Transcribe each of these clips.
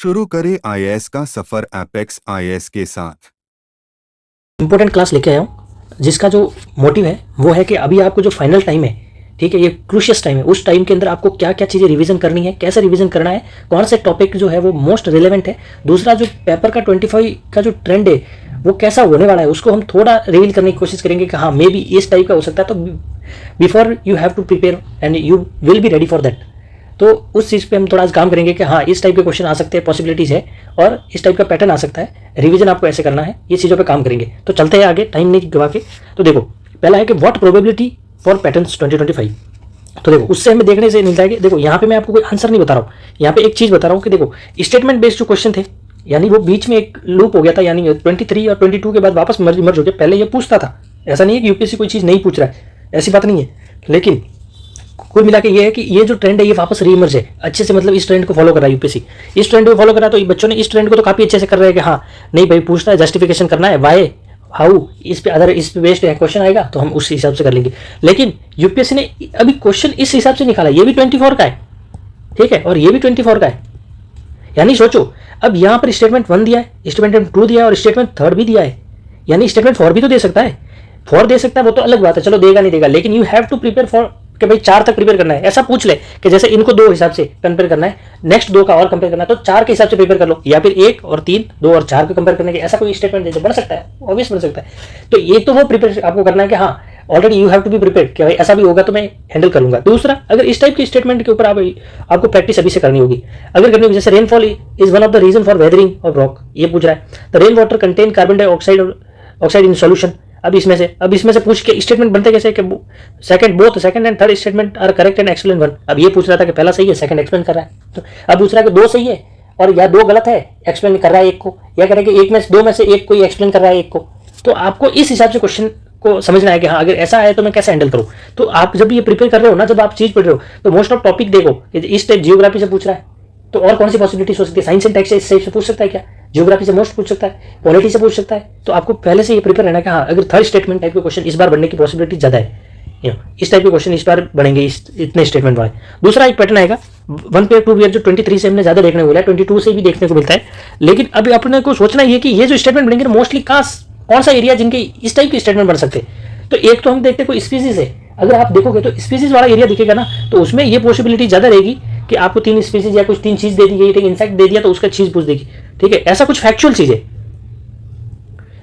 शुरू करें आईएएस का सफर एपेक्स आईएएस के साथ। इंपॉर्टेंट क्लास लेके आया हूँ जिसका जो मोटिव है वो है कि अभी आपको जो फाइनल टाइम है, ठीक है, ये क्रूशियस टाइम है, उस टाइम के अंदर आपको क्या क्या चीज़ें रिवीजन करनी है, कैसे रिवीजन करना है, कौन से टॉपिक जो है वो मोस्ट रिलेवेंट है। दूसरा जो पेपर का 25 का जो ट्रेंड है वो कैसा होने वाला है उसको हम थोड़ा रिवील करने की कोशिश करेंगे कि हाँ मे बी इस टाइप का हो सकता है। तो before you have to prepare and you will be ready for that. तो उस चीज़ पे हम थोड़ा काम करेंगे कि हाँ इस टाइप के क्वेश्चन आ सकते हैं, पॉसिबिलिटीज़ है, और इस टाइप का पैटर्न आ सकता है, रिवीजन आपको ऐसे करना है, ये चीज़ों पे काम करेंगे। तो चलते हैं आगे, टाइम नहीं गवा के। तो देखो पहला है कि व्हाट प्रोबेबिलिटी फॉर पैटर्न्स 2025। तो देखो उससे हमें देखने से मिलता है कि देखो यहाँ पे मैं आपको कोई आंसर नहीं बता रहा हूँ, यहाँ पे एक चीज़ बता रहा हूँ कि देखो स्टेटमेंट बेस्ड जो क्वेश्चन थे, यानी वो बीच में एक लूप हो गया था, यानी 23 और 22 के बाद वापस मर्ज हो गया। पहले ये पूछता था, ऐसा नहीं है कि यूपीएससी कोई चीज़ नहीं पूछ रहा है, ऐसी बात नहीं है, लेकिन कुल मिला के ये है कि ये जो ट्रेंड है ये वापस रीइमर्ज है अच्छे से, मतलब इस ट्रेंड को फॉलो कर रहा है यूपीएससी, इस ट्रेंड को फॉलो कर रहा है। तो ये बच्चों ने इस ट्रेंड को तो काफी अच्छे से कर रहे हैं कि हाँ नहीं भाई पूछना है, जस्टिफिकेशन करना है, वाई हाउ, इस पे अगर इस पे बेस्ड क्वेश्चन आएगा तो हम उस हिसाब से कर लेंगे। लेकिन यूपीएससी ने अभी क्वेश्चन इस हिसाब से निकाला, ये भी 24 का है, ठीक है, और ये भी 24 का है। यानी सोचो अब यहाँ पर स्टेटमेंट 1 दिया है, स्टेटमेंट 2 दिया है और स्टेटमेंट 3 भी दिया है, यानी स्टेटमेंट 4 भी तो दे सकता है। 4 दे सकता है वो तो अलग बात है, चलो देगा नहीं देगा, लेकिन you have to prepare for कि भाई 4 तक प्रिपेयर करना है। ऐसा पूछ ले कि जैसे इनको 2 हिसाब से कंपेयर करना है, नेक्स्ट 2 का और कंपेयर करना है, तो 4 के हिसाब से प्रिपेयर कर लो, या फिर 1 और 3, 2 और 4 को कंपेयर करने के ऐसा कोई स्टेटमेंट दे तो बन सकता है, ऑब्वियस बन सकता है। तो ये तो वो प्रिपेयर आपको करना है कि हाँ already you have to be prepared कि भाई ऐसा भी होगा तो मैं हैंडल कर लूंगा। दूसरा, अगर इस टाइप के स्टेटमेंट के ऊपर आपको प्रैक्टिस अभी से करनी होगी, अगर करनी होगी, जैसे rainfall is one of the reason for weathering of rock, ये पूछ रहा है, the rain water contain carbon dioxide in solution. अब इसमें से पूछ के स्टेटमेंट बनते कैसे कि both second and third statement are correct and explain one. अब ये पूछ रहा था कि पहला सही है, सेकंड एक्सप्लेन कर रहा है, तो अब पूछ रहा है कि 2 सही है और या 2 गलत है, एक्सप्लेन कर रहा है एक को, या कह रहा है कि 2 में से एक कोई एक्सप्लेन कर रहा है एक को। तो आपको इस हिसाब से क्वेश्चन को समझना है कि हाँ अगर ऐसा है तो मैं कैसे हैंडल करूँ। तो आप जब ये प्रिपेयर कर रहे हो ना, जब आप चीज पढ़ रहे हो, तो मोस्ट ऑफ टॉपिक देखो, इस टाइप जियोग्राफी से पूछ रहा है तो और कौन सी पॉसिबिलिटीज हो सकती है, साइंस एंड टेक्स से पूछ सकता है क्या, जियोग्राफी से मोस्ट पूछ सकता है, पॉलिटी से पूछ सकता है। तो आपको पहले से ये प्रिपेयर रहना कि हाँ अगर थर्ड स्टेटमेंट टाइप के क्वेश्चन इस बार बनने की पॉसिबिलिटी ज्यादा है, इस टाइप के क्वेश्चन इस बार बनेंगे इतने स्टेटमेंट वाले। दूसरा एक पैटर्न आएगा 1 पेयर 2 पेयर, जो 23 से हमने ज्यादा देखने को मिला है, 22 से भी देखने को मिलता है। लेकिन अभी अपने को सोचना ये कि ये जो स्टेटमेंट बनेंगे मोस्टली कौन सा एरिया जिनके इस टाइप के स्टेटमेंट बन सकते हैं। तो एक तो हम देखते हैं कोई स्पीसीज है, अगर आप देखोगे तो स्पीसीज वाला एरिया दिखेगा ना, तो उसमें ये पॉसिबिलिटी ज्यादा रहेगी कि आपको 3 स्पीसीज या कुछ 3 चीज दे दी गई, ठीक है, इंसेक्ट दे दिया तो उसका चीज पूछ देगी, ठीक है, ऐसा कुछ फैक्चुअल चीज है।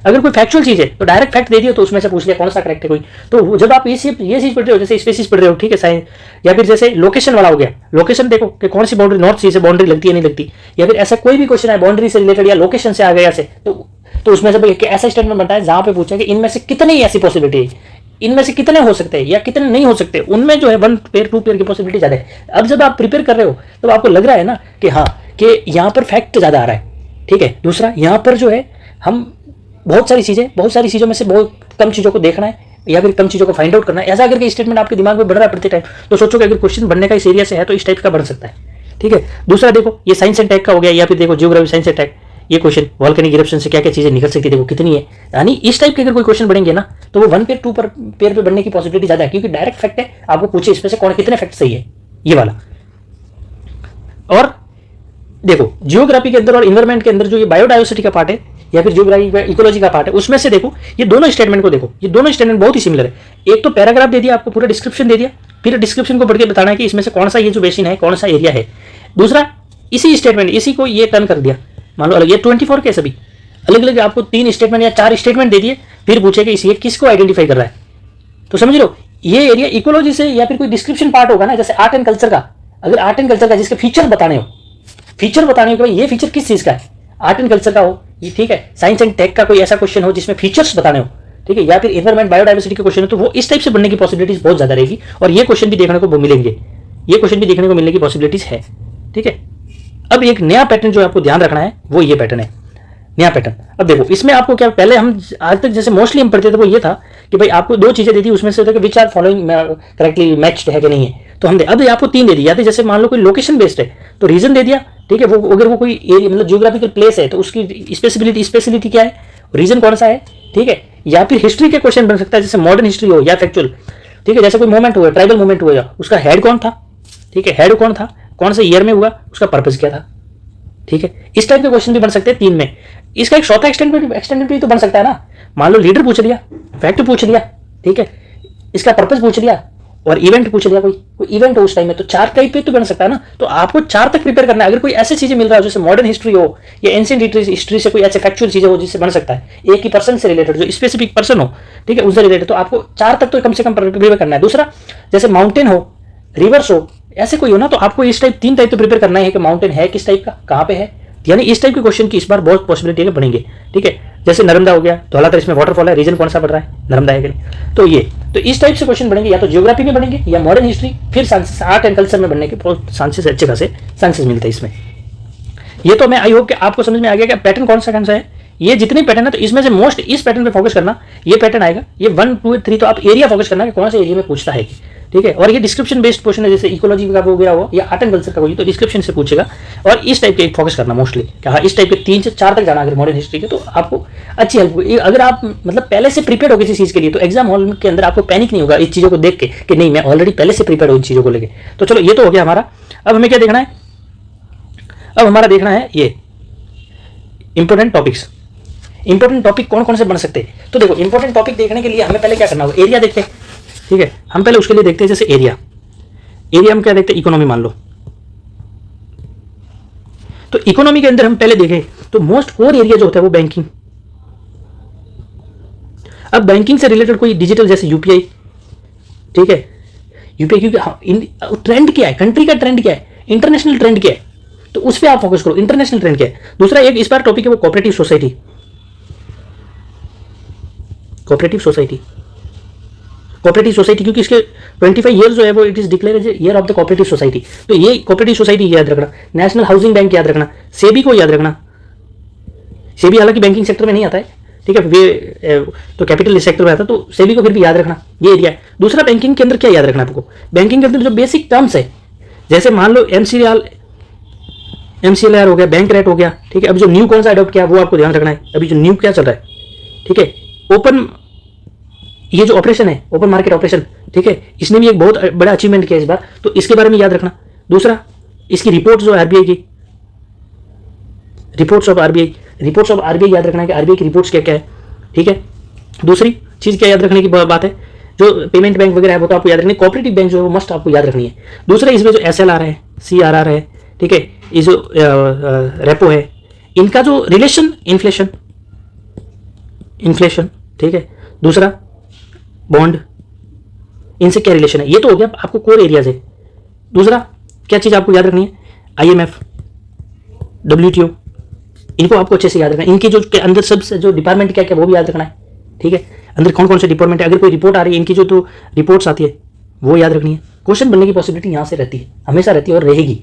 अगर कोई फैक्चुअल चीज है तो डायरेक्ट फैक्ट दे दिया तो उसमें से पूछ लिया कौन सा करेक्ट है कोई। तो जब आप ये चीज पढ़ रहे हो, जैसे स्पीसीज पढ़ रहे हो, ठीक है, साइंस, या फिर जैसे लोकेशन वाला हो गया, लोकेशन देखो कि कौन सी बाउंड्री नॉर्थ सी से बाउंड्री लगती है नहीं लगती, या फिर ऐसा कोई भी क्वेश्चन है बाउंड्री से रिलेटेड या लोकेशन से आ गया से, तो उसमें से ऐसा स्टेटमेंट बनता है जहां पे पूछा कि इनमें से कितनी ऐसी पॉसिबिलिटी है, इनमें से कितने हो सकते हैं या कितने नहीं हो सकते, उनमें जो है 1 पेयर 2 पेयर की पॉसिबिलिटी ज्यादा है। अब जब आप प्रिपेयर कर रहे हो तो आपको लग रहा है ना कि हाँ कि यहाँ पर फैक्ट ज्यादा आ रहा है, ठीक है। दूसरा यहाँ पर जो है हम बहुत सारी चीजों में से बहुत कम चीजों को देखना है या फिर कम चीजों को फाइंड आउट करना है, ऐसा अगर कि स्टेटमेंट आपके दिमाग में बढ़ रहा है प्रत्येक टाइम, तो सोचो कि अगर क्वेश्चन बनने का इस एरिया से है तो इस टाइप का बन सकता है, ठीक है। दूसरा देखो ये साइंस एंड टेक का हो गया, या फिर देखो जियोग्राफी साइंस एंड टेक, ये क्वेश्चन वॉल्केनिक इरप्शन से क्या क्या चीजें निकल सकती है देखो कितनी है, यानी इस टाइप के अगर कोई क्वेश्चन बनेंगे ना तो वो 1 पेयर 2 पेयर पे बनने की पॉसिबिलिटी ज्यादा है, क्योंकि डायरेक्ट फैक्ट है, आपको पूछे इसमें से कौन कितने फैक्ट सही है, ये वाला। और देखो जियोग्राफी के अंदर और इन्वायरमेंट के अंदर जो ये बायोडाइवर्सिटी का पार्ट है या फिर जियोग्राफी इकोलॉजी का पार्ट है, उसमें से देखो ये दोनों स्टेटमेंट को देखो, ये दोनों स्टेटमेंट बहुत ही सिमिलर है। एक तो पैराग्राफ दे दिया आपको, पूरा डिस्क्रिप्शन दे दिया, फिर डिस्क्रिप्शन को पढ़ के बताना है कि इसमें से कौन सा ये जो बेसिन है, कौन सा एरिया है। दूसरा इसी स्टेटमेंट इसी को ये टर्न कर दिया, मान लो अलग, ये 24 के सभी अलग अलग आपको 3 स्टेटमेंट या 4 स्टेटमेंट दे दिए, फिर पूछे कि ये किसको आइडेंटिफाई कर रहा है। तो समझ लो ये एरिया इकोलॉजी से या फिर कोई डिस्क्रिप्शन पार्ट होगा ना, जैसे आर्ट एंड कल्चर का, अगर आर्ट एंड कल्चर का जिसके फीचर बताने हो कि भाई ये फीचर किस चीज का है, आर्ट एंड कल्चर का हो ये, ठीक है। साइंस एंड टेक का कोई ऐसा क्वेश्चन हो जिसमें फीचर्स बताने हो, ठीक है, या फिर इन्वायरमेंट बायोडाइवर्सिटी के क्वेश्चन हो, तो वो इस टाइप से बनने की पॉसिबिलिटीज बहुत ज्यादा रहेगी, और ये क्वेश्चन भी देखने को मिलेंगे, ये क्वेश्चन भी देखने को मिलने की पॉसिबिलिटीज है, ठीक है। अब एक नया पैटर्न जो आपको ध्यान रखना है वो ये पैटर्न है, नया पैटर्न। अब देखो इसमें आपको क्या, पहले हम आज तक जैसे मोस्टली हम पढ़ते थे वो ये था कि भाई आपको 2 चीजें दी थी, उसमें से which are following correctly matched है कि नहीं है, तो हमने अब आपको 3 दे दी, या तो जैसे मान लो कोई लोकेशन बेस्ड है तो रीजन दे दिया, ठीक है, वो अगर वो कोई एरिया मतलब जियोग्राफिकल प्लेस है तो उसकी स्पेसिलिटी क्या है, रीजन कौन सा है, ठीक है, या फिर हिस्ट्री के क्वेश्चन बन सकता है, जैसे मॉडर्न हिस्ट्री हो या फैक्चुअल, ठीक है, जैसे कोई मूवमेंट हुआ, ट्राइबल मूवमेंट हुआ, उसका हेड कौन था, ठीक है, हेड कौन था, कौन से ईयर में हुआ, उसका पर्पज क्या था, ठीक है, इस टाइप के क्वेश्चन भी बन सकते हैं 3 में। इसका एक चौथा एक्सटेंडेड भी तो बन सकता है ना। मान लो लीडर पूछ लिया, फैक्ट पूछ लिया, ठीक है, इसका पर्पस पूछ लिया और इवेंट पूछ लिया, कोई इवेंट हो उस टाइम में, तो 4 टाइप पे तो बन सकता है ना। तो आपको 4 तक प्रिपेयर करना है। अगर कोई ऐसी चीजें मिल रहा है जैसे मॉडर्न हिस्ट्री हो या एंशिएंट हिस्ट्री से कोई ऐसे फैक्चुअल चीजें हो जिससे बन सकता है, एक ही पर्सन से रिलेटेड, जो स्पेसिफिक पर्सन हो, ठीक है, उनसे रिलेटेड, तो आपको 4 तक तो कम से कम प्रिपेयर करना है। दूसरा, जैसे माउंटेन हो, रिवर्स हो, ऐसे कोई हो ना, तो आपको इस टाइप 3 टाइप तो प्रिपेयर करना है कि माउंटेन है किस टाइप का, कहाँ पे है, यानी इस टाइप के क्वेश्चन की इस बार बहुत पॉसिबिलिटी है बनेंगे, ठीक है। जैसे नर्मदा हो गया, धौलाधर इसमें वाटरफॉल है, रीजन कौन सा पड़ रहा है, नर्मदा है कि नहीं, तो ये, तो इस टाइप से क्वेश्चन बनेंगे, या तो ज्योग्राफी में बनेंगे या मॉडर्न हिस्ट्री, फिर साइंस, आर्ट एंड कल्चर में बनने के बहुत चांसेस, अच्छे खासे चांसेस मिलते हैं इसमें। ये तो मैं आई होप कि आपको समझ में आ गया कि पैटर्न कौन सा है। ये जितने पैटर्न है तो इसमें से मोस्ट इस पैटर्न पे फोकस करना, ये पैटर्न आएगा, ये 1, 2, 3, तो आप एरिया फोकस करना कि कौन से एरिया में पूछता है, ठीक है। और ये डिस्क्रिप्शन बेस्ड क्वेश्चन है, जैसे इकोलॉजी का हो गया हो या आर्ट एंड कल्चर का हो, तो डिस्क्रिप्शन से पूछेगा। और इस टाइप के फोकस करना मोस्टली, हाँ, इस टाइप के 3 से 4 तक जाना अगर मॉडर्न हिस्ट्री के, तो आपको अच्छी हेल्प होगी। अगर आप मतलब पहले से प्रिपेयर हो किसी चीज के लिए, तो एग्जाम हॉल के अंदर आपको पैनिक नहीं होगा इस चीजों को देख के कि नहीं मैं ऑलरेडी पहले से प्रिपेयर हूँ इन चीजों को लेके। तो चलो ये तो हो गया हमारा। अब हमें क्या देखना है, अब हमारा देखना है ये इंपॉर्टेंट टॉपिक्स। इंपॉर्टेंट टॉपिक कौन कौन से बन सकते हैं, तो देखो इंपॉर्टेंट टॉपिक देखने के लिए हमें पहले क्या करना होगा, एरिया देखते हैं, ठीक है। हम पहले उसके लिए देखते हैं, जैसे एरिया हम क्या देखते हैं, इकोनॉमी मान लो। तो इकोनॉमी के अंदर हम पहले देखें तो मोस्ट कोर एरिया जो होता है वो बैंकिंग। अब बैंकिंग से रिलेटेड कोई डिजिटल जैसे यूपीआई, ठीक है, यूपीआई, क्योंकि ट्रेंड क्या है, कंट्री का ट्रेंड क्या है, इंटरनेशनल ट्रेंड क्या है, तो उस पर आप फोकस करो, इंटरनेशनल ट्रेंड क्या है। दूसरा एक इस बार टॉपिक है वो कोऑपरेटिव सोसाइटी। कोऑपरेटिव सोसाइटी क्योंकि इसके 25 ईयर जो है वो it is declare as year of the cooperative society, तो ये कोऑपरेटिव सोसाइटी याद रखना। नेशनल हाउसिंग बैंक याद रखना, सेबी को याद रखना। सेबी हालांकि बैंकिंग सेक्टर में नहीं आता है, ठीक है, वे तो कैपिटल सेक्टर में आता है, तो सेबी को फिर भी याद रखना, ये एरिया है। दूसरा, बैंकिंग के अंदर क्या याद रखना आपको, बैंकिंग के अंदर जो बेसिक टर्म्स है, जैसे मान लो एमसीएलआर हो गया, बैंक रेट हो गया, ठीक है। अब जो न्यू कौन सा अडॉप्ट किया वो आपको ध्यान रखना है, अभी जो न्यू क्या चल रहा है, ठीक है। ओपन, ये जो ऑपरेशन है ओपन मार्केट ऑपरेशन, ठीक है, इसने भी एक बहुत बड़ा अचीवमेंट किया इस बार, तो इसके बारे में याद रखना। दूसरा, इसकी रिपोर्ट जो आरबीआई की, रिपोर्ट्स ऑफ आरबीआई याद रखना है कि आरबीआई की रिपोर्ट्स क्या क्या है, ठीक है। दूसरी चीज क्या याद रखने की बात है, जो पेमेंट बैंक वगैरह है वो तो आपको याद रखनी है, कोऑपरेटिव बैंक जो है वो मस्ट आपको याद रखनी है। दूसरा, इसमें जो एसएलआर है, सीआरआर है, ठीक है, ये जो रेपो है, इनका जो रिलेशन इन्फ्लेशन, ठीक है। दूसरा, बॉन्ड, इनसे क्या रिलेशन है, ये तो हो गया आपको कोर एरियाज है। दूसरा क्या चीज आपको याद रखनी है, आईएमएफ, डब्ल्यूटीओ, इनको आपको अच्छे से याद रखना है। इनके जो के अंदर सब जो डिपार्टमेंट क्या क्या वो भी याद रखना है, ठीक है। अंदर कौन कौन से डिपार्टमेंट है, अगर कोई रिपोर्ट आ रही है इनकी जो तो रिपोर्ट्स आती है वो याद रखनी है। क्वेश्चन बनने की पॉसिबिलिटी यहां से रहती है, हमेशा रहती है और रहेगी।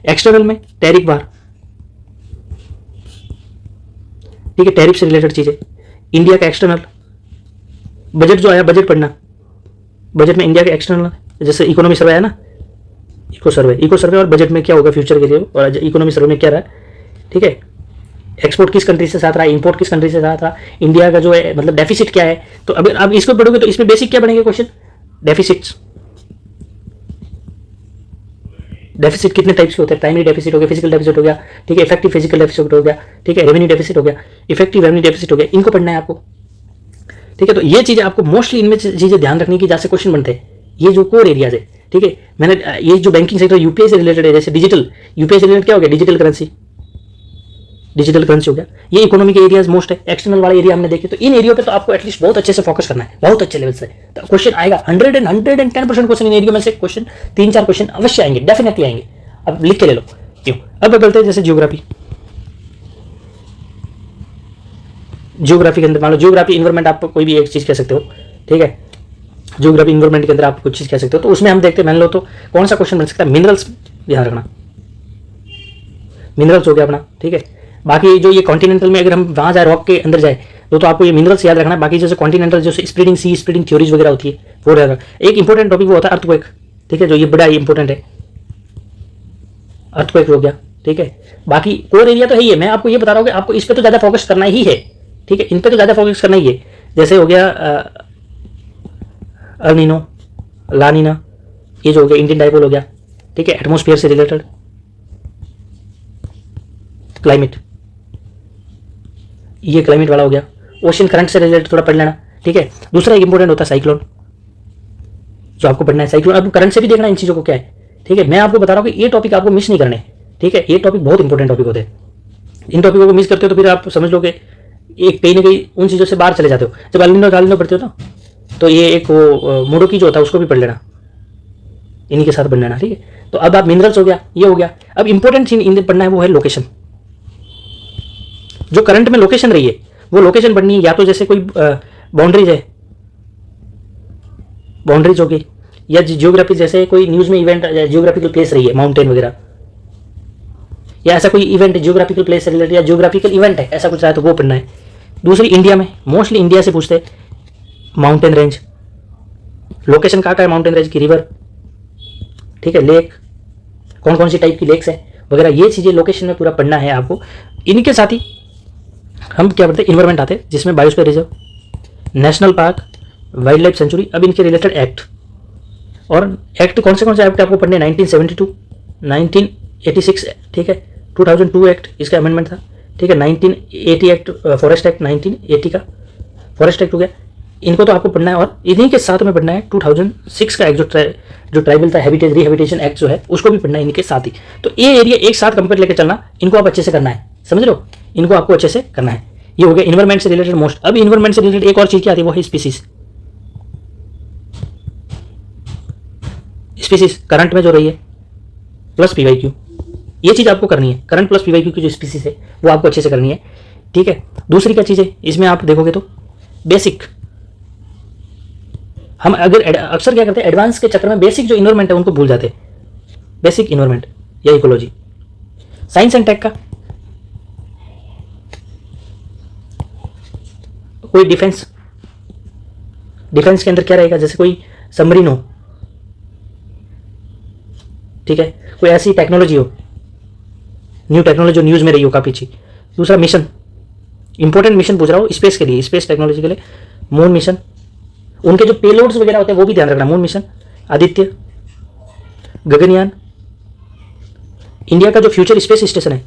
एक्सटर्नल में टैरिफ बार, ठीक है, टैरिफ से रिलेटेड चीजें, इंडिया का एक्सटर्नल बजट जो आया, बजट पढ़ना, बजट में इंडिया के एक्सटर्नल, जैसे इकोनॉमी सर्वे है ना, इको सर्वे और बजट में क्या होगा फ्यूचर के लिए, और इकोनॉमी सर्वे में क्या रहा है, ठीक है। एक्सपोर्ट किस कंट्री से साथ रहा, इंपोर्ट किस कंट्री से साथ रहा, इंडिया का जो है मतलब डेफिसिट क्या है। तो अगर आप इसको पढ़ोगे तो इसमें बेसिक क्या बनेंगे क्वेश्चन, डेफिसिट कितने टाइप्स के होते हैं, प्राइमरी डेफिसिट हो गया, फिजिकल डेफिसिट हो गया, ठीक है, इफेक्टिव फिजिकल डेफिसिट हो गया, ठीक है, रेवेन्यू डेफिसिट हो गया, इफेक्टिव रेवेन्यू डेफिसिट हो गया, इनको पढ़ना है आपको, ठीक है। तो ये चीजें आपको मोस्टली इनमें चीजें ध्यान रखने की, जहाँ से क्वेश्चन बनते हैं, ये जो कोर एरियाज है, ठीक है। मैंने ये जो बैंकिंग सेक्टर यूपीआई से रिलेटेड है, जैसे डिजिटल, यूपीआई से रिलेटेड क्या हो गया, डिजिटल करेंसी हो गया, ये इकोनॉमी के एरियाज मोस्ट है। एक्सटर्नल वाले एरिया हमने देखे, तो इन एरिया पे तो आपको एटलीस्ट बहुत अच्छे से फोकस करना है, बहुत अच्छे लेवल से, तो क्वेश्चन आएगा 110% क्वेश्चन इन एरिया में से, क्वेश्चन 3-4 क्वेश्चन अवश्य आएंगे, डेफिनेटली आएंगे। अब लिख के ले लो क्यों। अब बोलते हैं जैसे ज्योग्राफी के अंदर, मान लो ज्योग्राफी इन्वायरमेंट, आप कोई भी एक चीज कह सकते हो, ठीक है, ज्योग्राफी इन्वायरमेंट के अंदर आप कुछ चीज कह सकते हो, तो उसमें हम देखते हैं, मान लो तो कौन सा क्वेश्चन बन सकता है, मिनरल्स, ध्यान रखना, मिनरल्स हो गया अपना, ठीक है। बाकी जो ये कॉन्टिनेंटल में अगर हम वहां जाए, रॉक के अंदर जाए, तो आपको ये मिनरल्स याद रखना है। बाकी जैसे कॉन्टिनेंटल जो स्प्रेडिंग सी स्प्रेडिंग थ्योरीज वगैरह होती है वो याद रखना। एक इंपॉर्टेंट टॉपिक वो होता है अर्थक्वेक, ठीक है, जो ये बड़ा इंपॉर्टेंट है, अर्थक्वेक हो गया, ठीक है। बाकी कोर एरिया तो है ही है, मैं आपको ये बता रहा हूँ कि आपको इस पे तो ज्यादा फोकस करना ही है, ठीक है, इन पे तो ज्यादा फोकस करना ही है। जैसे हो गया अल्नीनो, लानीना, ये जो हो गया इंडियन डाइपोल हो गया, ठीक है, एटमॉस्फेयर से रिलेटेड, क्लाइमेट, ये क्लाइमेट वाला हो गया। ओशन करंट से रिलेटेड थोड़ा पढ़ लेना, ठीक है। दूसरा एक इंपॉर्टेंट होता है साइक्लोन, जो आपको पढ़ना है साइक्लोन। अब करंट से भी देखना इन चीज़ों को क्या है, ठीक है। मैं आपको बता रहा हूँ कि ये टॉपिक आपको मिस नहीं करने, ठीक है। ये टॉपिक बहुत इंपॉर्टेंट टॉपिक होते हैं, इन टॉपिकों को मिस करते हो तो फिर आप समझ लो कि एक कहीं ना कहीं उन चीज़ों से बाहर चले जाते हो। जब अलिनो पढ़ते हो ना, तो ये एक वो मोडो की जो होता है उसको भी पढ़ लेना, इन्हीं के साथ पढ़ लेना, ठीक है। तो अब आप मिनरल्स हो गया, ये हो गया। अब इंपॉर्टेंट चीज पढ़ना है वो है लोकेशन। जो करंट में लोकेशन रही है वो लोकेशन पढ़नी है, या तो जैसे कोई बाउंड्रीज है, बाउंड्रीज हो गई, या जियोग्राफी जैसे कोई न्यूज में इवेंट जियोग्राफिकल प्लेस रही है, माउंटेन वगैरह, या ऐसा कोई इवेंट जियोग्राफिकल प्लेस से रिलेटेड या जियोग्राफिकल इवेंट है ऐसा कुछ है तो वो पढ़ना है। दूसरी इंडिया में, मोस्टली इंडिया से पूछते हैं, माउंटेन रेंज, लोकेशन कहाँ का है माउंटेन रेंज की, रिवर, ठीक है, लेक, कौन कौन सी टाइप की लेक्स है वगैरह, ये चीज़ें लोकेशन में पूरा पढ़ना है आपको। इनके साथ ही हम क्या पढ़ते हैं, इन्वायरमेंट आते हैं जिसमें biosphere reserve, national park, wild life sanctuary. अब इनके रिलेटेड एक्ट, और एक्ट कौन से एक्ट आपको पढ़ने, 1972, 1986, ठीक है, 2002 एक्ट इसका अमेंडमेंट था, ठीक है, 1980 एक्ट, फॉरेस्ट एक्ट 1980 का फॉरेस्ट एक्ट हो गया। इनको तो आपको पढ़ना है, और इन्हीं के साथ में पढ़ना है 2006 का एक्ट जो ट्राइबल था, हैबिटेट रिहेबिटेशन एक्ट जो है उसको भी पढ़ना है इनके साथ ही। तो ये एरिया एक साथ कंपेयर लेकर चलना, इनको आप अच्छे से करना है, समझ रहे हो, इनको आपको अच्छे से करना है। ये हो गया इन्वायरमेंट से रिलेटेड मोस्ट। अब इन्वायरमेंट से रिलेटेड एक और चीज क्या आती है, वो है स्पीसीज। स्पीसीज करंट में जो रही है प्लस पीवाईक्यू, ये चीज आपको करनी है। करंट प्लस पीवाईक्यू की जो स्पीसीज है वो आपको अच्छे से करनी है, ठीक है। दूसरी क्या चीज है इसमें आप देखोगे तो बेसिक, हम अगर अक्सर क्या करते हैं एडवांस के चक्कर में बेसिक जो इन्वायरमेंट है उनको भूल जाते हैं, बेसिक इन्वायरमेंट या इकोलॉजी। साइंस एंड टेक का कोई डिफेंस, डिफेंस के अंदर क्या रहेगा, जैसे कोई सबमरीन हो, ठीक है, कोई ऐसी टेक्नोलॉजी हो, न्यू टेक्नोलॉजी जो न्यूज में रही हो काफी अच्छी। दूसरा मिशन, इंपॉर्टेंट मिशन पूछ रहा हूँ स्पेस के लिए, स्पेस टेक्नोलॉजी के लिए, मून मिशन, उनके जो पेलोड्स वगैरह होते हैं वो भी ध्यान रखना। Moon mission, Aditya, Gaganyaan, India का जो फ्यूचर स्पेस स्टेशन है,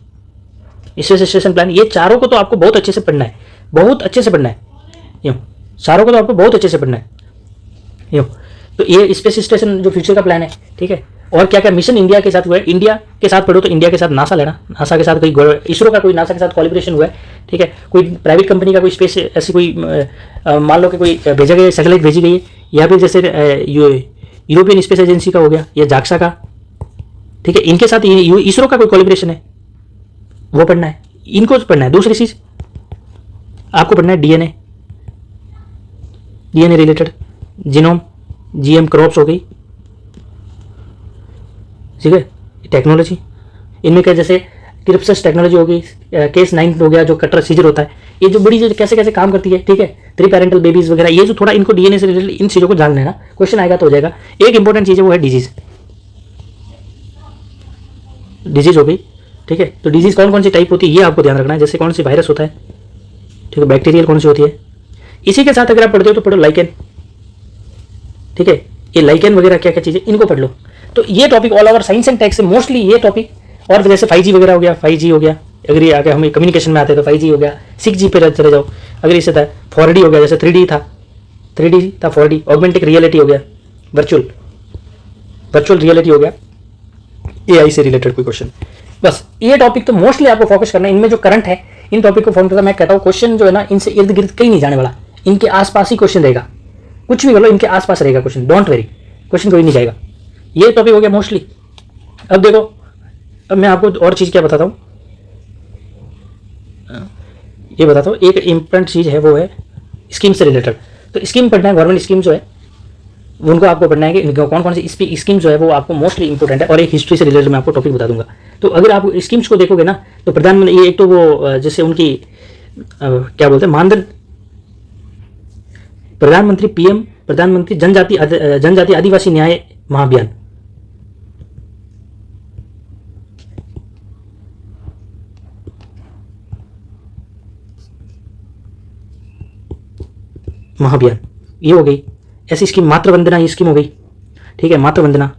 स्पेस स्टेशन प्लान, ये चारों को तो आपको बहुत अच्छे से पढ़ना है, बहुत अच्छे से पढ़ना है, यूँ चारों को तो आपको बहुत अच्छे से पढ़ना है, यूँ। तो ये स्पेस स्टेशन जो फ्यूचर का प्लान है, ठीक है। और क्या क्या मिशन इंडिया के साथ हुआ है, इंडिया के साथ पढ़ो तो इंडिया के साथ नासा लेना, नासा के साथ कोई इसरो का कोई नासा के साथ कोलैबोरेशन हुआ है, ठीक है। कोई प्राइवेट कंपनी का कोई स्पेस ऐसी कोई मान लो कि कोई भेजा गया सैटेलाइट भेजी गई है, या फिर जैसे यूरोपियन स्पेस एजेंसी का हो गया या जाक्सा का, ठीक है, इनके साथ इसरो का कोई कोलैबोरेशन है वो पढ़ना है, इनको पढ़ना है। दूसरी चीज आपको पढ़ना है DNA, DNA related, genome, GM crops हो गई, ठीक है, टेक्नोलॉजी, इनमें क्या जैसे क्रिप्सस टेक्नोलॉजी हो गई, केस 9 हो गया जो कटर सीजर होता है, ये जो बड़ी चीज कैसे कैसे काम करती है, ठीक है, 3 पेरेंटल बेबीज वगैरह, ये जो थोड़ा इनको डीएनए से रिलेटेड इन चीजों को जान लेना, क्वेश्चन आएगा तो हो जाएगा। एक इंपॉर्टेंट चीज है वो है डिजीज, डिजीज हो गई, ठीक है। तो डिजीज कौन कौन सी टाइप होती है ये आपको ध्यान रखना है, जैसे कौन सी वायरस होता है, ठीक है, बैक्टीरियल कौन सी होती है। इसी के साथ अगर आप पढ़ते हो तो पढ़ो लाइकेन, ठीक है, ये लाइकेन वगैरह क्या क्या चीजें इनको पढ़ लो। तो ये topic all over science and tech से मोस्टली ये टॉपिक, और जैसे 5G वगैरह हो गया, 5G हो गया, अगर ये आगे हमें कम्युनिकेशन में आते हैं तो 5G हो गया, 6G पे चले जाओ, अगर इससे था 4D हो गया, जैसे 3D था 4D, ऑगमेंटेड रियलिटी हो गया, वर्चुअल रियलिटी हो गया, AI से रिलेटेड कोई क्वेश्चन। बस ये टॉपिक तो मोस्टली आपको फोकस करना है, इनमें जो करंट है इन टॉपिक को फॉर्म करता, मैं कहता हूँ क्वेश्चन जो है ना इनसे इर्द गिर्द कहीं नहीं जाने वाला, इनके आसपास ही क्वेश्चन रहेगा, कुछ भी बोलो इनके आसपास रहेगा क्वेश्चन, डोंट वेरी, क्वेश्चन कोई नहीं जाएगा। ये टॉपिक हो गया मोस्टली। अब देखो, अब मैं आपको और चीज़ क्या बताता हूँ, ये बताता हूँ, एक इम्पोर्टेंट चीज़ है वो है स्कीम से रिलेटेड। तो स्कीम पढ़ना है, गवर्नमेंट स्कीम जो है उनको आपको पढ़ना है कि कौन कौन सी स्कीम जो है वो आपको मोस्टली इंपॉर्टेंट है, और एक हिस्ट्री से रिलेटेड मैं आपको टॉपिक बता दूंगा। तो अगर आप स्कीम्स को देखोगे ना तो प्रधानमंत्री, ये एक तो वो जैसे उनकी क्या बोलते हैं मानदंड, प्रधानमंत्री PM, प्रधानमंत्री जनजाति आदिवासी न्याय महाअभियान, महाअभियान ये हो गई। ऐसी स्कीम मातृ वंदना, ये स्कीम हो गई, ठीक है, मातृ वंदना,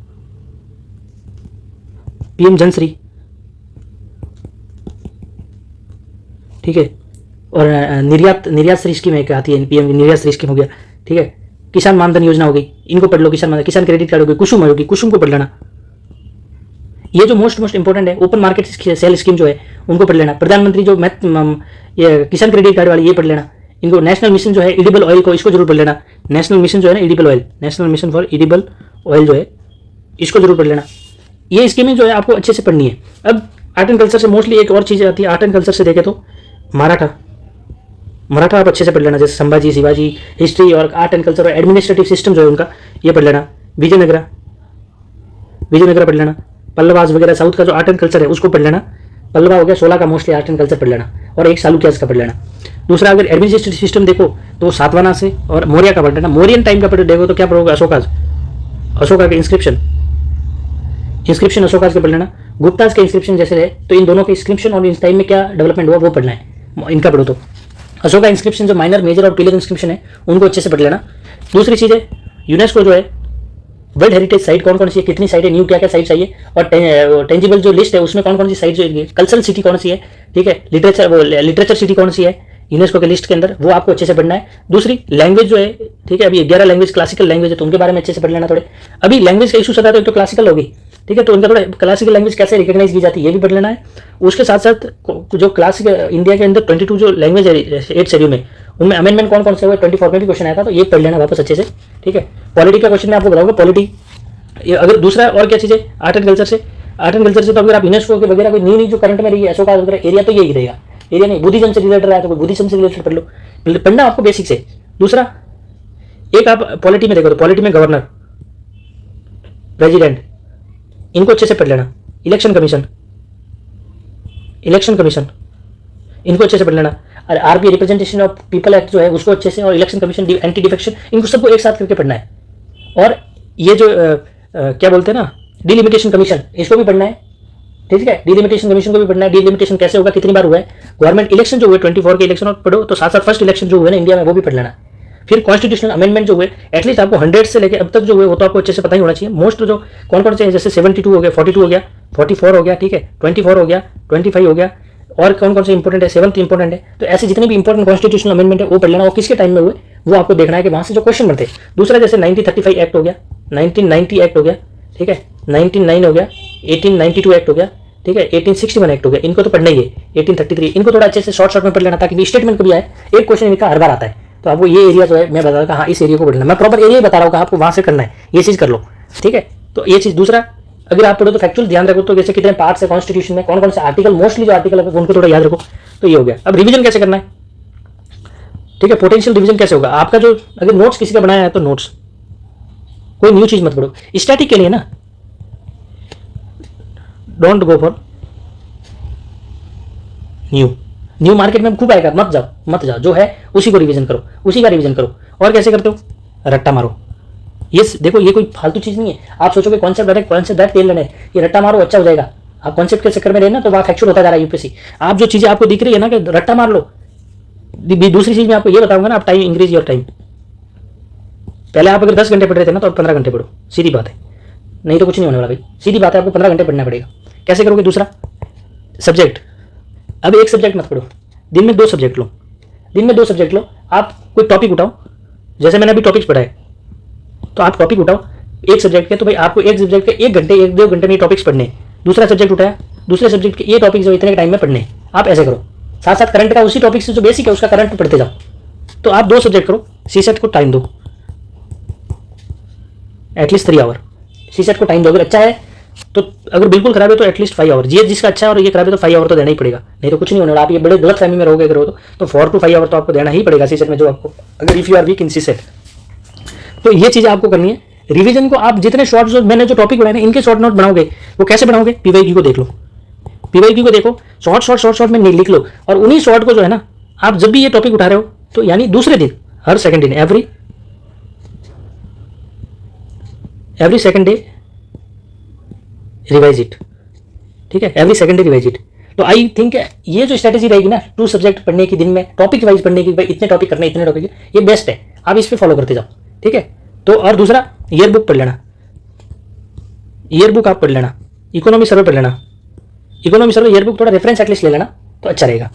PM जनश्री, ठीक है। और निर्यात श्री स्कीम एक आती है, पीएम निर्यात श्री स्कीम हो गया, ठीक है। किसान मानधन योजना हो गई, इनको पढ़ लो। किसान क्रेडिट कार्ड हो गई, कुसुम होगी, कुसुम को पढ़ लेना। ये जो मोस्ट इंपॉर्टेंट है, ओपन मार्केट सेल स्कीम जो है उनको पढ़ लेना। प्रधानमंत्री जो ये किसान क्रेडिट कार्ड वाली ये पढ़ लेना। इनको नेशनल मिशन जो है एडिबल ऑयल को, इसको जरूर पढ़ लेना। नेशनल मिशन जो है ना edible oil, national mission for edible oil जो है इसको जरूर पढ़ लेना। ये स्कीमें जो है आपको अच्छे से पढ़नी है। अब आर्ट एंड कल्चर से मोस्टली एक और चीज़ आती है, आर्ट एंड कल्चर से देखें तो मराठा आप अच्छे से पढ़ लेना, जैसे संभाजी, शिवाजी, हिस्ट्री और आर्ट एंड कल्चर और एडमिनिस्ट्रेटिव सिस्टम जो है उनका ये पढ़ लेना। विजयनगरा पढ़ लेना। पल्लवास वगैरह साउथ का जो आर्ट एंड कल्चर है उसको पढ़ लेना। पल्लवा हो गया 16 का मोस्टली आर्ट एंड कल्चर पढ़ लेना, और एक चालुक्यास का पढ़ लेना। दूसरा अगर एडमिनिस्ट्रेटिव सिस्टम देखो तो सातवाहना से और मौर्य का पढ़ लेना। मौर्यन टाइम का देखो तो क्या पढ़ोगे, अशोका के इंस्क्रिप्शन अशोका के पढ़ लेना। गुप्ताज के इंस्क्रिप्शन जैसे है तो इन दोनों के इंस्क्रिप्शन और इस टाइम में क्या डेवलपमेंट हुआ वो पढ़ना है, इनका पढ़ो। तो अशोका इंस्क्रिप्शन जो माइनर, मेजर और पिलर इंस्क्रिप्शन है उनको अच्छे से पढ़ लेना। दूसरी चीज़ है यूनेस्को जो है वर्ल्ड हेरिटेज साइट कौन कौन सी है, कितनी साइट है, न्यू क्या क्या साइट्स चाहिए, और टेंजिबल जो लिस्ट है उसमें कौन कौन सी साइट जो है, कल्चरल सिटी कौन सी है, ठीक है, लिटरेचर सिटी कौन सी है यूनेस्को के लिस्ट के अंदर, वो आपको अच्छे से पढ़ना है। दूसरी लैंग्वेज जो है, ठीक है, अभी 11 लैंग्वेज क्लासिकल लैंग्वेज है तो उनके बारे में अच्छे से पढ़ लेना थोड़े। अभी लैंग्वेज का इशू सदा तो क्लासिकल होगी, ठीक है, तो उनका थोड़ा क्लासिकल लैंग्वेज कैसे रिकॉग्नाइज की जाती है ये भी पढ़ लेना है। उसके साथ साथ जो क्लासिक इंडिया के अंदर 22 जो लैंग्वेज है 8 शेड्यूल में, उनमें अमेंडमेंट कौन कौन से हुए, 24 में भी क्वेश्चन आया था, तो ये पढ़ लेना वापस अच्छे से, ठीक है। पॉलिटी का क्वेश्चन मैं आपको बताऊंगा, पॉलिटी। अगर दूसरा और क्या चीज़ है आर्ट एंड कल्चर से तो अगर आप यूनेस्को के वगैरह कोई न्यू जो करंट में रही है अशोका वगैरह एरिया, तो यही रहेगा। एरिया नहीं, बुद्धिज्म से रिलेटेड रहा है तो कोई बुद्धिज्म से रिलेटेड पढ़ लो, पढ़ना आपको बेसिक से। दूसरा एक आप पॉलिटी में देखो तो पॉलिटी में गवर्नर, प्रेसिडेंट, इनको अच्छे से पढ़ लेना। इलेक्शन कमीशन इनको अच्छे से पढ़ लेना। और RP representation of people act जो है उसको अच्छे से, और इलेक्शन कमीशन, एंटी डिफेक्शन, इनको सबको एक साथ करके पढ़ना है। और ये जो क्या बोलते हैं ना डिलिमिटेशन कमीशन, इसको भी पढ़ना है, ठीक है। डिलिमिटेशन कमीशन को भी पढ़ना है। डिलिमिटेशन कैसे होगा, कितनी बार हुआ है, गवर्नमेंट इलेक्शन जो हुए 24 के इलेक्शन और पढ़ो, तो साथ साथ फर्स्ट इलेक्शन जो हुए ना इंडिया में वो भी पढ़ लेना। फिर कॉन्स्टिट्यूशनल अमेंडमेंट जो हुए एटलीस्ट आपको 100 से लेकर अब तक जो हुए वो तो आपको अच्छे से पता ही होना चाहिए। मोस्ट जो कौन कौन से हैं, जैसे 72 हो गया, 42 हो गया, 44 हो गया, ठीक है, 24 हो गया, 25 हो गया, और कौन कौन से इंपॉर्टेंट है, 7th इंपॉर्टेंट है। तो ऐसे जितने भी इंपॉर्टेंट कॉन्स्टिट्यूशनल अमेंडमेंट है वो पढ़ लेना, और किसके टाइम में हुए वो आपको देखना है कि वहाँ से जो क्वेश्चन बनते हैं। दूसरा जैसे 1935 एक्ट हो गया, 1990 एक्ट हो गया, ठीक है, 1909 हो गया, 1892 एक्ट हो गया, ठीक है, 1861 एक्ट हो गया, इनको तो पढ़ना ही है। 1833 इनको थोड़ा अच्छे से शॉर्ट में पढ़ लेना, ताकि स्टेटमेंट कभी आए, एक क्वेश्चन इनका हर बार आता है, तो आपको ये एरिया जो है मैं बता रहा हाँ इस एरिया को पढ़ना, मैं प्रॉपर एरिया बता रहा हूँ आपको वहाँ से करना है, ये चीज़ कर लो, ठीक है। तो ये चीज़। दूसरा अगर आप पढ़ो तो फैक्चुअल ध्यान रखो, तो जैसे कितने पार्ट्स है कॉन्स्टिट्यूशन में, कौन कौन से आर्टिकल, मोस्टली जो आर्टिकल है उनको थोड़ा याद रखो, तो ये हो गया। अब रिवीजन कैसे करना है, ठीक है, पोटेंशियल रिवीजन कैसे होगा आपका, जो अगर नोट्स किसी का बनाया है तो नोट्स, कोई न्यू चीज़ मत पढ़ो। स्टैटिक के लिए ना don't go for new market में खूब आएगा, मत जाओ, जो है उसी को रिवीजन करो, उसी का रिवीजन करो। और कैसे करते हो, रट्टा मारो। ये देखो ये कोई फालतू चीज़ नहीं है, आप सोचोगे कॉन्सेप्ट दैट तेल लेना है, ये रट्टा मारो अच्छा हो जाएगा। आप कॉन्सेप्ट के चक्कर में रहना तो वहाँ फैक्चुअल होता जा रहा है यूपीएससी। आप जो चीज़ें आपको दिख रही है ना कि रट्टा मार लो। दूसरी चीज़ मैं आपको ये बताऊंगा ना, आप टाइम इंक्रीज योर टाइम। पहले आप अगर 10 घंटे पढ़ रहे थे ना तो आप 15 घंटे पढ़ो, सीधी बात है, नहीं तो कुछ नहीं होने वाला भाई, सीधी बात है, आपको 15 घंटे पढ़ना पड़ेगा। कैसे करोगे। दूसरा सब्जेक्ट, अब एक सब्जेक्ट मत पढ़ो, दिन में 2 सब्जेक्ट लो। आप कोई टॉपिक उठाओ, जैसे मैंने अभी टॉपिक्स पढ़ाए, तो आप टॉपिक उठाओ एक सब्जेक्ट के, तो भाई आपको एक सब्जेक्ट के 1-2 घंटे में टॉपिक्स पढ़ने। दूसरा सब्जेक्ट उठाया, दूसरे सब्जेक्ट के ये टॉपिक जो इतने टाइम में पढ़ने, आप ऐसे करो। साथ साथ करंट का उसी टॉपिक से जो बेसिक है उसका करंट पढ़ते जाओ। तो आप 2 सब्जेक्ट करो, सीसेट को टाइम दो, एटलीस्ट 3 आवर सीसेट को टाइम दो। अगर अच्छा है तो, अगर बिल्कुल खराब है तो एटलीस्ट 5 आवर। ये जिसका अच्छा है और ये खराब है तो 5 आवर तो देना ही पड़ेगा, नहीं तो कुछ नहीं होने वाला। आप ये बड़े गलत फहमी में रहोगे अगर हो तो 4 to 5 आवर तो आपको देना ही पड़ेगा सीसेट में, जो आपको, अगर if you are weak in CSAT. तो ये चीज़ें आपको करनी है। रिवीजन को आप जितने शॉर्ट, जो मैंने जो टॉपिक बनाए ना इनके शॉर्ट नोट बनाओगे, वो कैसे बनाओगे, पीवाईक्यू को देख लो, पीवाईक्यू को देखो, शॉर्ट में लिख लो, और उन्हीं शॉर्ट को जो है ना आप जब भी ये टॉपिक उठा रहे हो तो यानी दूसरे दिन, हर सेकंड दिन, every second day revise it, ठीक है, every second day revise it. तो आई थिंक ये जो स्ट्रेटेजी रहेगी ना 2 सब्जेक्ट पढ़ने की, दिन में टॉपिक वाइज पढ़ने की, भाई इतने टॉपिक करने, इतने टॉपिक, ये बेस्ट है, आप इस पे फॉलो करते जाओ, ठीक है। तो और दूसरा ईयर बुक पढ़ लेना, ईयर बुक आप पढ़ लेना, इकोनॉमी सर्वे पढ़ लेना, इकोनॉमी सर्वे ईयर बुक थोड़ा रेफरेंस एटलीस्ट ले लेना तो अच्छा रहेगा।